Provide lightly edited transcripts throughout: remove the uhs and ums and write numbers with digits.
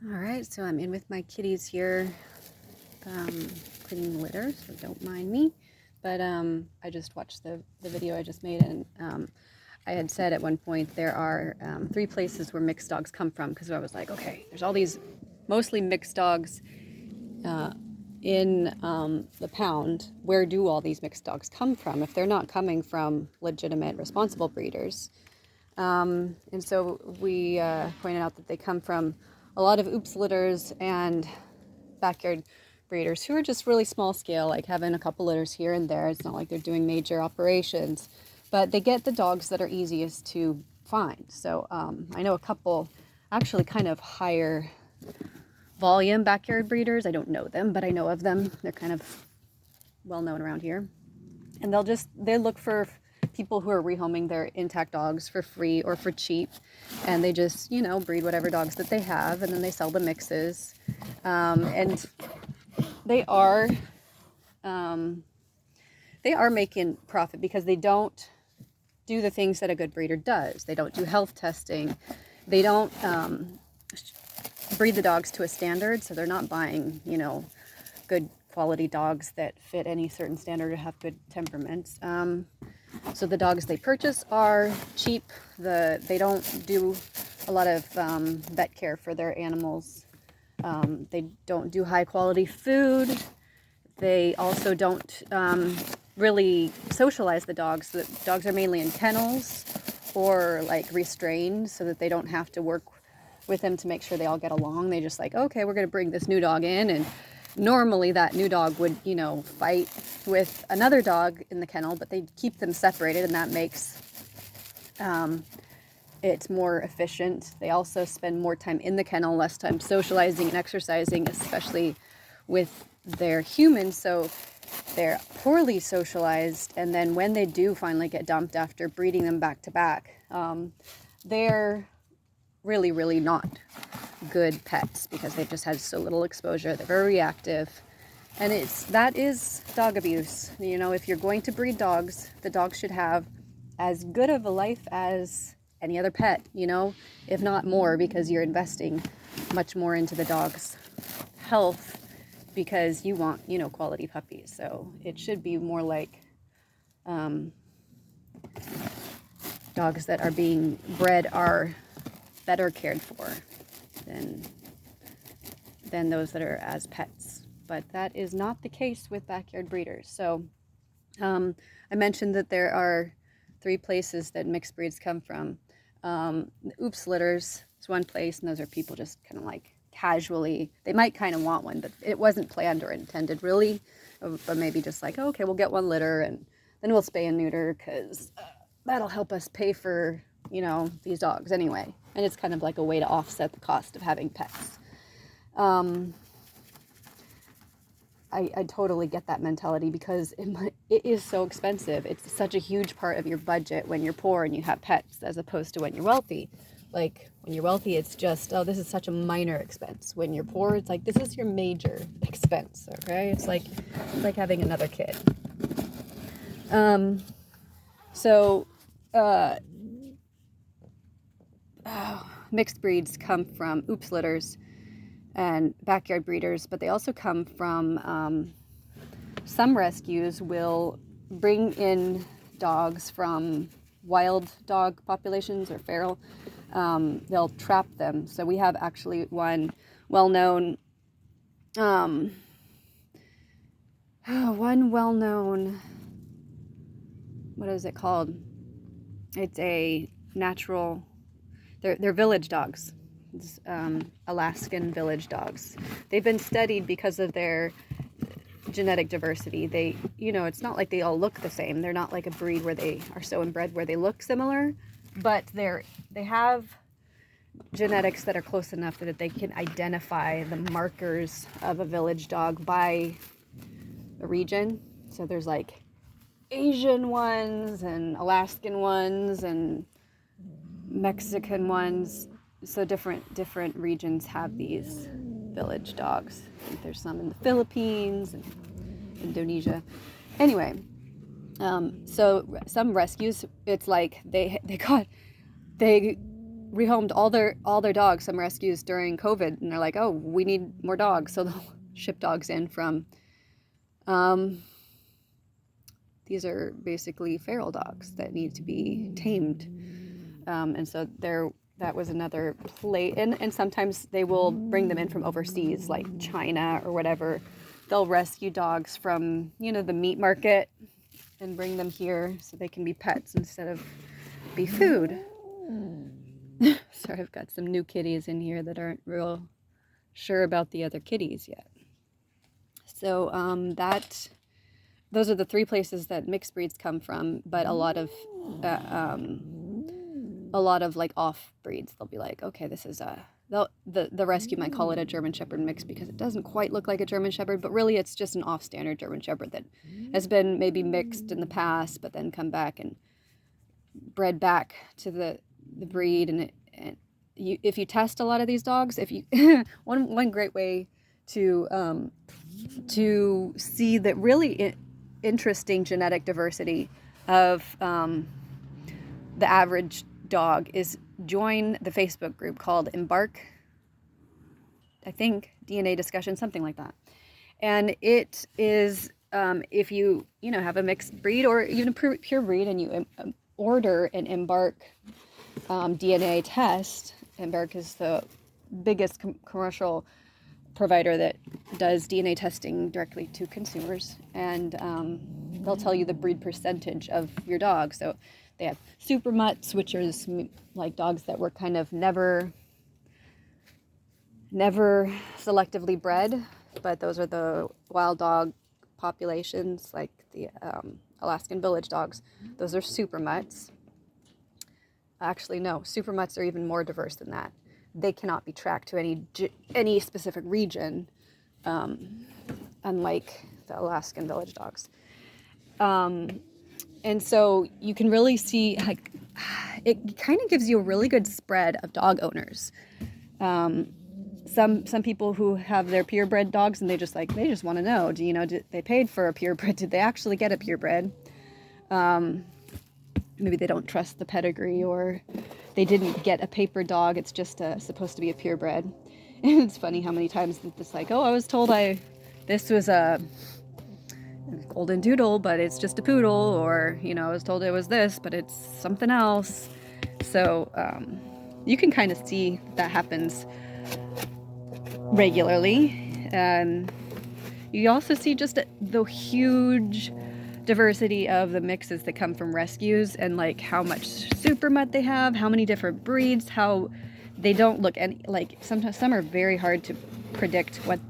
All right, so I'm in with my kitties here, cleaning litter, so don't mind me. But I just watched the video I just made, and I had said at one point there are 3 places where mixed dogs come from, because I was like, okay, there's all these mostly mixed dogs in the pound. Where do all these mixed dogs come from if they're not coming from legitimate, responsible breeders? And so we pointed out that they come from a lot of oops litters and backyard breeders who are just really small scale, like having a couple litters here and there. It's not like they're doing major operations, but they get the dogs that are easiest to find. So I know a couple actually kind of higher volume backyard breeders. I don't know them, but I know of them. They're kind of well known around here. And they look for people who are rehoming their intact dogs for free or for cheap, and they just breed whatever dogs that they have, and then they sell the mixes, and they are making profit because they don't do the things that a good breeder does. They don't do health testing. They don't breed the dogs to a standard, so they're not buying good quality dogs that fit any certain standard or have good temperaments. So the dogs they purchase are cheap. They don't do a lot of vet care for their animals. They don't do high quality food. They also don't really socialize the dogs. The dogs are mainly in kennels or like restrained so that they don't have to work with them to make sure they all get along. They just like, okay, we're going to bring this new dog in, and normally that new dog would, fight with another dog in the kennel, but they keep them separated, and that makes it more efficient. They also spend more time in the kennel, less time socializing and exercising, especially with their humans. So they're poorly socialized, and then when they do finally get dumped after breeding them back to back, they're really, really not good pets because they've just had so little exposure. They're very reactive, and that is dog abuse. If you're going to breed dogs, the dog should have as good of a life as any other pet, if not more, because you're investing much more into the dog's health because you want, quality puppies. So it should be more like dogs that are being bred are better cared for than those that are as pets. But that is not the case with backyard breeders. So I mentioned that there are 3 places that mixed breeds come from. Oops litters is one place, and those are people just kind of like casually, they might kind of want one, but it wasn't planned or intended really, but maybe just like, oh, okay, we'll get one litter and then we'll spay and neuter because that'll help us pay for these dogs anyway. And it's kind of like a way to offset the cost of having pets. I totally get that mentality because it is so expensive. It's such a huge part of your budget when you're poor and you have pets, as opposed to when you're wealthy. Like when you're wealthy, it's just, oh, this is such a minor expense. When you're poor, it's like, this is your major expense. Okay, it's like having another kid. Mixed breeds come from oops litters and backyard breeders, but they also come from some rescues will bring in dogs from wild dog populations or feral. They'll trap them. So we have actually one well-known what is it called? It's a natural, they're village dogs. It's, Alaskan village dogs. They've been studied because of their genetic diversity. They, it's not like they all look the same. They're not like a breed where they are so inbred where they look similar, but they have genetics that are close enough that they can identify the markers of a village dog by a region. So there's like Asian ones and Alaskan ones and Mexican ones. So different regions have these village dogs. I think there's some in the Philippines and Indonesia. Anyway, so some rescues, it's like they rehomed all their dogs, some rescues during COVID, and they're like, oh, we need more dogs, so they'll ship dogs in from these are basically feral dogs that need to be tamed, and so that was another play. And sometimes they will bring them in from overseas, like China or whatever. They'll rescue dogs from, the meat market and bring them here so they can be pets instead of be food. Sorry, I've got some new kitties in here that aren't real sure about the other kitties yet. So those are the 3 places that mixed breeds come from, but a lot of like off breeds, they'll be like, okay, this is the rescue might call it a German Shepherd mix because it doesn't quite look like a German Shepherd, but really it's just an off-standard German Shepherd that has been maybe mixed in the past, but then come back and bred back to the breed. And if you test a lot of these dogs, one great way to see that really interesting genetic diversity of the average dog is join the Facebook group called Embark, I think, DNA discussion, something like that. And it is if you have a mixed breed or even a pure breed, and you order an Embark DNA test. Embark is the biggest commercial provider that does DNA testing directly to consumers, and they'll tell you the breed percentage of your dog. So they have super mutts, which is like dogs that were kind of never selectively bred, but those are the wild dog populations, like the Alaskan village dogs. Those are super mutts. Actually, no, super mutts are even more diverse than that. They cannot be tracked to any specific region, unlike the Alaskan village dogs. And so you can really see, like, it kind of gives you a really good spread of dog owners. Some people who have their purebred dogs, and they just want to know, they paid for a purebred? Did they actually get a purebred? Maybe they don't trust the pedigree, or they didn't get a paper dog. It's just supposed to be a purebred. And it's funny how many times it's like, oh, I was told this was a golden doodle, but it's just a poodle, or I was told it was this, but it's something else. So you can kind of see that happens regularly. You also see just the huge diversity of the mixes that come from rescues, and like how much super mutt they have, how many different breeds, how they don't look any like. Sometimes some are very hard to predict what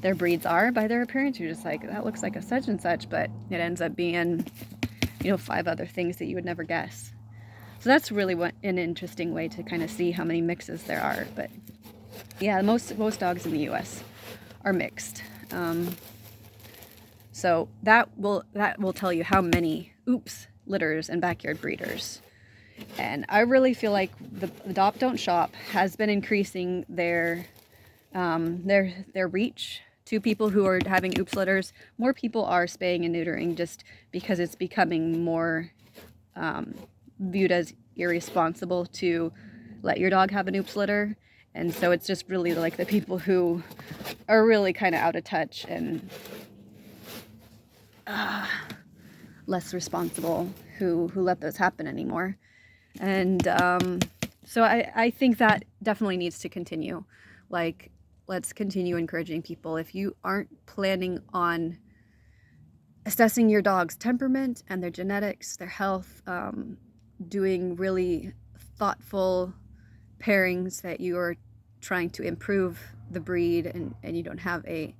their breeds are by their appearance. You're just like, that looks like a such and such, but it ends up being 5 other things that you would never guess. So that's really an interesting way to kind of see how many mixes there are. But yeah, most dogs in the US are mixed. So that will tell you how many litters and backyard breeders. And I really feel like the Adopt Don't Shop has been increasing their reach to people who are having litters. More people are spaying and neutering just because it's becoming more viewed as irresponsible to let your dog have an litter. And so it's just really like the people who are really kind of out of touch and less responsible who let those happen anymore. And so I think that definitely needs to continue. Like, let's continue encouraging people. If you aren't planning on assessing your dog's temperament and their genetics, their health, doing really thoughtful pairings that you are trying to improve the breed, and you don't have a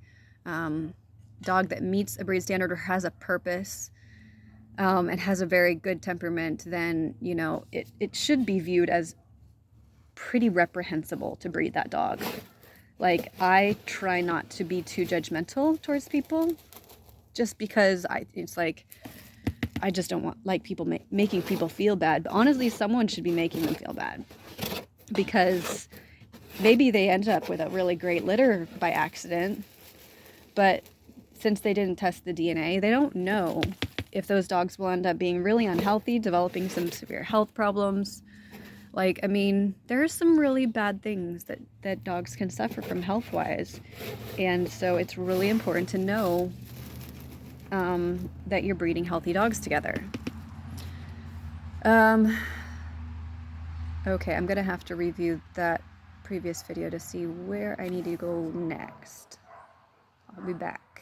dog that meets a breed standard or has a purpose, and has a very good temperament, then it should be viewed as pretty reprehensible to breed that dog. Like, I try not to be too judgmental towards people, just because it's like, I just don't want people making people feel bad. But honestly, someone should be making them feel bad, because maybe they end up with a really great litter by accident, but since they didn't test the DNA, they don't know if those dogs will end up being really unhealthy, developing some severe health problems, Like, I mean, there's some really bad things that dogs can suffer from health-wise. And so it's really important to know that you're breeding healthy dogs together. Okay, I'm gonna have to review that previous video to see where I need to go next. I'll be back.